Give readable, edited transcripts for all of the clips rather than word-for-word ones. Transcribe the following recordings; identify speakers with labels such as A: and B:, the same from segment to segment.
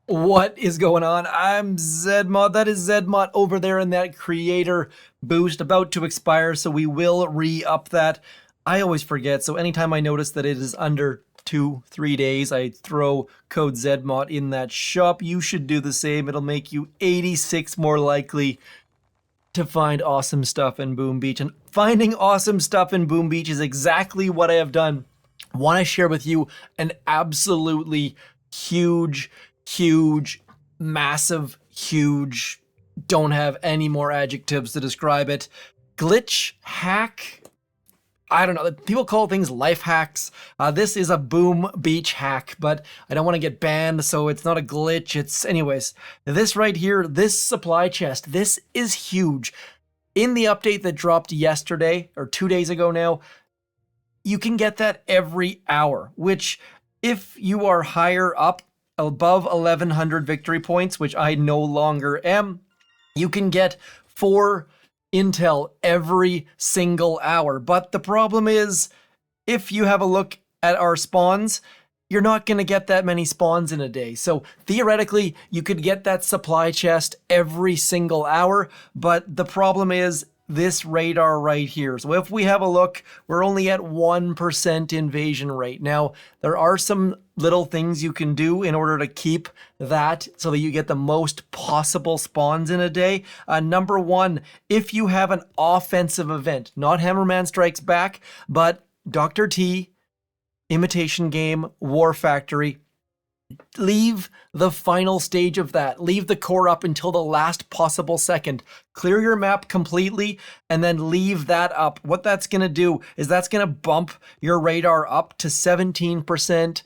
A: What is going on? I'm Zedmod. That is Zedmod over there in that creator boost about to expire, so we will re-up that. I always forget, so anytime I notice that it is under 2-3 days, I throw code Zedmod in that shop. You should do the same. It'll make you 86 more likely to find awesome stuff in Boom Beach. And finding awesome stuff in Boom Beach is exactly what I have done. Want to share with you an absolutely huge, massive, huge, don't have any more adjectives to describe it. Glitch hack. I don't know. People call things life hacks. This is a Boom Beach hack, but I don't want to get banned, so it's not a glitch. Anyways, this right here, this supply chest, this is huge. In the update that dropped yesterday, or 2 days ago now, you can get that every hour, which if you are higher up, above 1100 victory points, which I no longer am, you can get 4 intel every single hour. But the problem is, if you have a look at our spawns, you're not going to get that many spawns in a day. So theoretically, you could get that supply chest every single hour, but the problem is this radar right here. So if we have a look, we're only at 1% invasion rate. Now, there are some little things you can do in order to keep that so that you get the most possible spawns in a day. Number one, if you have an offensive event, not Hammerman Strikes Back, but Dr. T, Imitation Game, War Factory, leave the final stage of that. Leave the core up until the last possible second. Clear your map completely and then leave that up. What that's going to do is that's going to bump your radar up to 17%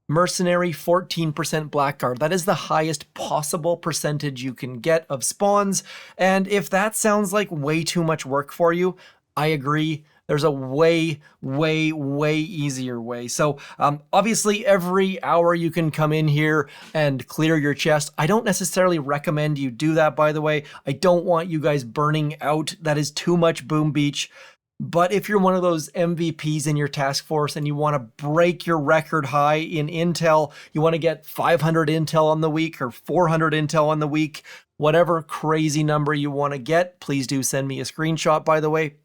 A: mercenary, 14% blackguard. That is the highest possible percentage you can get of spawns. And if that sounds like way too much work for you, I agree. There's a way easier way. So obviously every hour you can come in here and clear your chest. I don't necessarily recommend you do that, by the way. I don't want you guys burning out. That is too much Boom Beach. But if you're one of those MVPs in your task force and you want to break your record high in intel, you want to get 500 intel on the week or 400 intel on the week, whatever crazy number you want to get, please do send me a screenshot, by the way.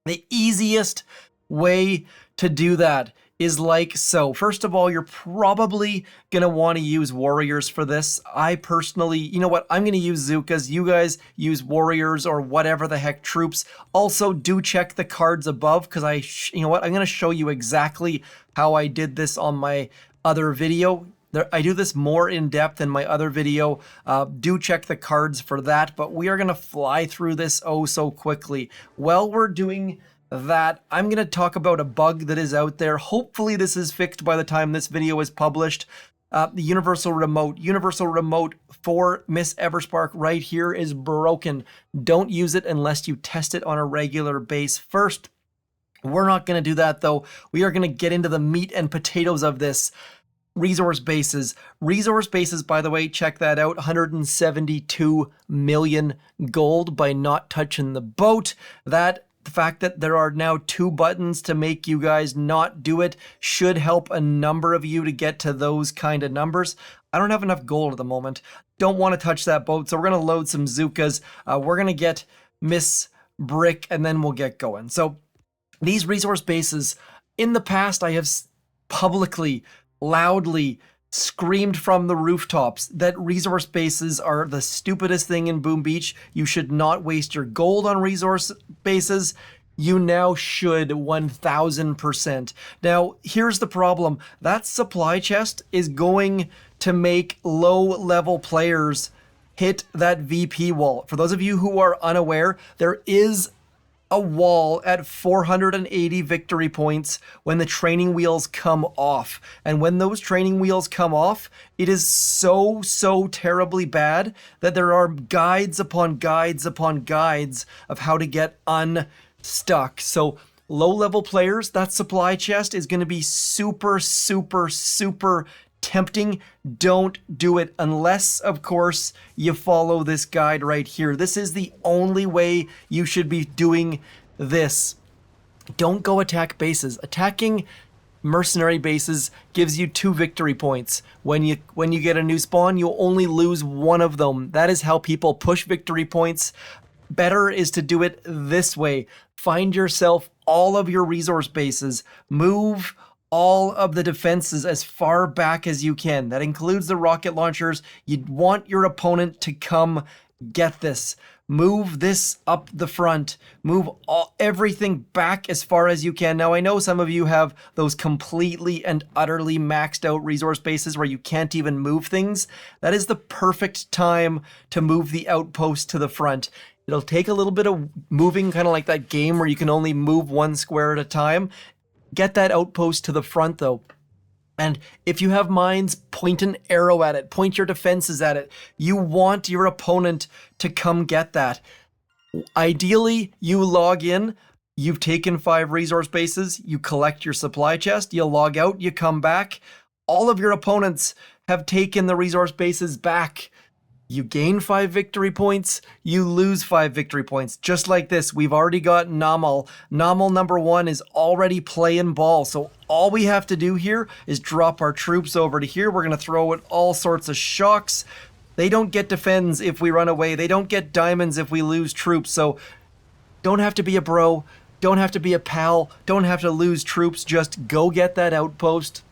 A: The easiest way to do that is like so. First of all, you're probably going to want to use warriors for this. I personally, you know what? I'm going to use Zookas. You guys use warriors or whatever the heck troops. Also, do check the cards above because you know what? I'm going to show you exactly how I did this on my other video. I do this more in depth in my other video. Do check the cards for that, but we are going to fly through this oh so quickly. While we're doing that, I'm going to talk about a bug that is out there. Hopefully this is fixed by the time this video is published. The universal remote. Universal remote for Miss Everspark right here is broken. Don't use it unless you test it on a regular base first. We're not going to do that though. We are going to get into the meat and potatoes of this. Resource bases, by the way, check that out. 172 million gold by not touching the boat. The fact that there are now 2 buttons to make you guys not do it should help a number of you to get to those kind of numbers. I don't have enough gold at the moment. Don't want to touch that boat, so we're going to load some Zookas. We're going to get Miss Brick, and then we'll get going. So these resource bases, in the past, I have publicly loudly screamed from the rooftops that resource bases are the stupidest thing in Boom Beach. You should not waste your gold on resource bases. You now should 1000%. Now, here's the problem. That supply chest is going to make low-level players hit that VP wall. For those of you who are unaware, there is a wall at 480 victory points when the training wheels come off. And when those training wheels come off, it is so terribly bad that there are guides upon guides upon guides of how to get unstuck. So low-level players, that supply chest is going to be super tempting. Don't do it unless, of course, you follow this guide right here. This is the only way you should be doing this. Don't go attack bases. Attacking mercenary bases gives you 2 victory points. When you get a new spawn, you'll only lose 1 of them. That is how people push victory points. Better is to do it this way. Find yourself all of your resource bases. Move all of the defenses as far back as you can. That includes the rocket launchers. You want your opponent to come get this. Move this up the front. Move everything back as far as you can. Now, I know some of you have those completely and utterly maxed out resource bases where you can't even move things. That is the perfect time to move the outpost to the front. It'll take a little bit of moving, kind of like that game where you can only move 1 square at a time. Get that outpost to the front, though. And if you have mines, point an arrow at it. Point your defenses at it. You want your opponent to come get that. Ideally, you log in. You've taken 5 resource bases. You collect your supply chest. You log out. You come back. All of your opponents have taken the resource bases back. You gain 5 victory points, you lose 5 victory points. Just like this, we've already got Nomal. Nomal number 1 is already playing ball, so all we have to do here is drop our troops over to here. We're going to throw in all sorts of shocks. They don't get defends if we run away. They don't get diamonds if we lose troops, so don't have to be a bro, don't have to be a pal, don't have to lose troops. Just go get that outpost,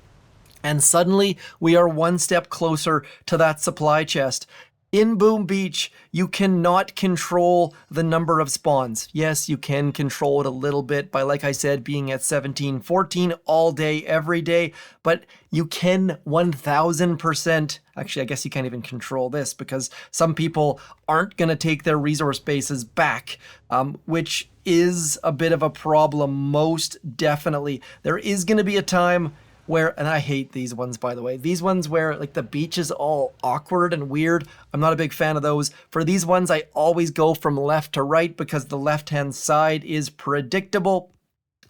A: and suddenly we are 1 step closer to that supply chest. In Boom Beach, you cannot control the number of spawns. Yes, you can control it a little bit by, like I said, being at 17, 14 all day, every day, but you can 1000%. Actually, I guess you can't even control this because some people aren't going to take their resource bases back, which is a bit of a problem, most definitely. There is going to be a time where, and I hate these ones, by the way, these ones where like the beach is all awkward and weird. I'm not a big fan of those. For these ones, I always go from left to right because the left-hand side is predictable.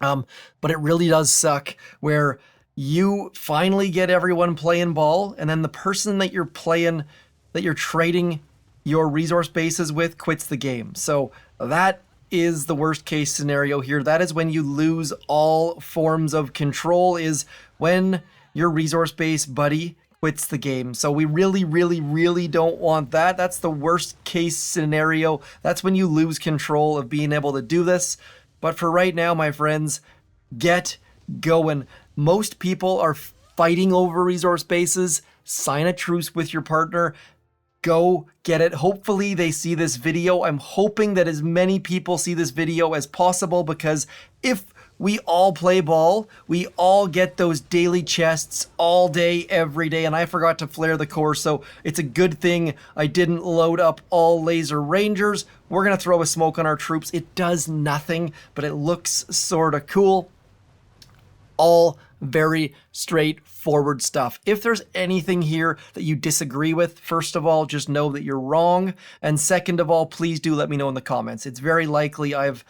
A: But it really does suck where you finally get everyone playing ball, and then the person that you're trading your resource bases with quits the game. So that is the worst case scenario here. That is when you lose all forms of control, is when your resource base buddy quits the game. So we really, really, really don't want that. That's the worst case scenario. That's when you lose control of being able to do this. But for right now, my friends, get going. Most people are fighting over resource bases. Sign a truce with your partner. Go get it. Hopefully they see this video. I'm hoping that as many people see this video as possible, because if we all play ball, we all get those daily chests all day, every day. And I forgot to flare the core, so it's a good thing I didn't load up all laser rangers. We're going to throw a smoke on our troops. It does nothing, but it looks sort of cool. All very straightforward stuff. If there's anything here that you disagree with, first of all, just know that you're wrong. And second of all, please do let me know in the comments. It's very likely I've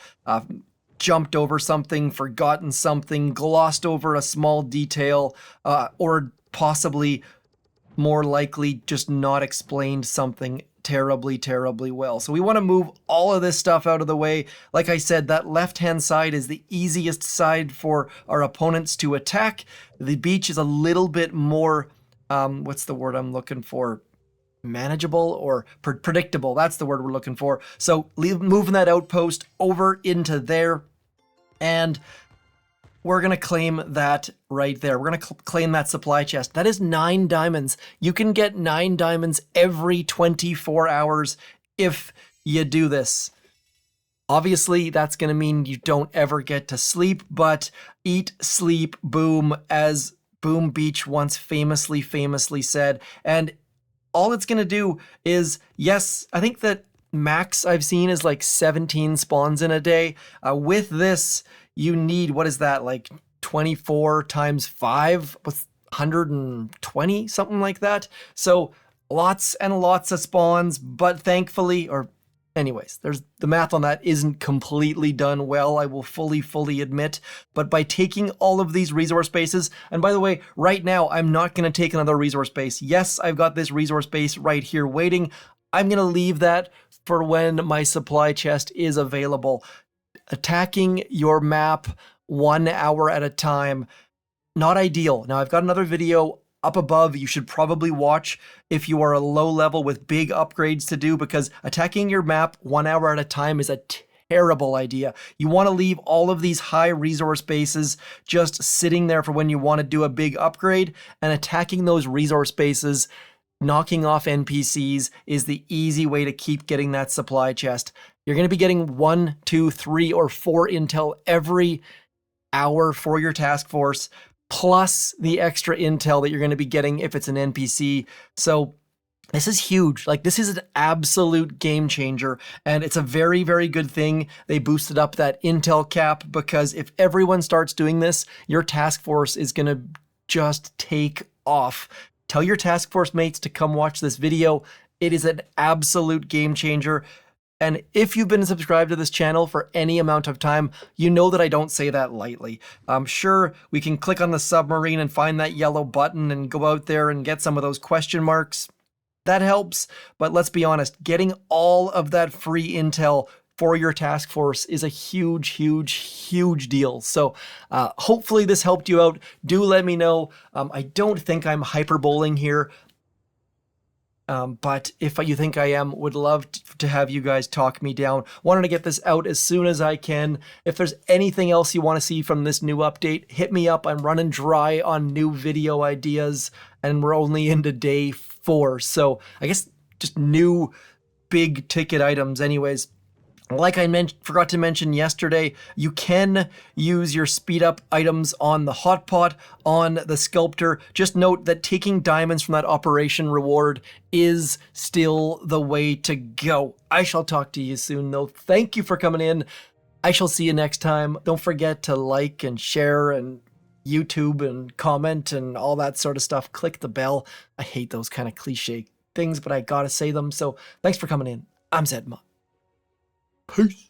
A: jumped over something, forgotten something, glossed over a small detail, or possibly more likely just not explained something terribly, terribly well. So we want to move all of this stuff out of the way. Like I said, that left-hand side is the easiest side for our opponents to attack. The beach is a little bit more, what's the word I'm looking for? Manageable or predictable. That's the word we're looking for. So moving that outpost over into there, and we're going to claim that right there. We're going to claim that supply chest. That is 9 diamonds. You can get 9 diamonds every 24 hours if you do this. Obviously, that's going to mean you don't ever get to sleep, but eat, sleep, boom, as Boom Beach once famously said. And all it's going to do is, yes, I think that max I've seen is like 17 spawns in a day. With this, you need, what is that, like 24 times 5? What's 120, something like that? So lots and lots of spawns, but thankfully, or anyways, there's the math on that isn't completely done well, I will fully admit. But by taking all of these resource bases, and by the way, right now, I'm not going to take another resource base. Yes, I've got this resource base right here waiting. I'm going to leave that for when my supply chest is available. Attacking your map 1 hour at a time not ideal. Now, I've got another video up above you should probably watch if you are a low level with big upgrades to do, because attacking your map 1 hour at a time is a terrible idea. You want to leave all of these high resource bases just sitting there for when you want to do a big upgrade, and attacking those resource bases, knocking off NPCs, is the easy way to keep getting that supply chest. You're going to be getting 1, 2, 3, or 4 intel every hour for your task force, plus the extra intel that you're going to be getting if it's an NPC. So this is huge. Like, this is an absolute game changer, and it's a very, very good thing they boosted up that intel cap, because if everyone starts doing this, your task force is going to just take off. Tell your task force mates to come watch this video. It is an absolute game changer. And if you've been subscribed to this channel for any amount of time, you know that I don't say that lightly. I'm sure we can click on the submarine and find that yellow button and go out there and get some of those question marks. That helps, but let's be honest, getting all of that free intel for your task force is a huge, huge, huge deal. So hopefully this helped you out. Do let me know. I don't think I'm hyperboling here. But if you think I am, would love to have you guys talk me down. Wanted to get this out as soon as I can. If there's anything else you want to see from this new update, hit me up. I'm running dry on new video ideas, and we're only into day 4. So I guess just new big ticket items anyways. Like I forgot to mention yesterday, you can use your speed up items on the hot pot, on the sculptor. Just note that taking diamonds from that operation reward is still the way to go. I shall talk to you soon though. Thank you for coming in. I shall see you next time. Don't forget to like and share and YouTube and comment and all that sort of stuff. Click the bell. I hate those kind of cliche things, but I gotta say them. So thanks for coming in. I'm Zedma. Peace.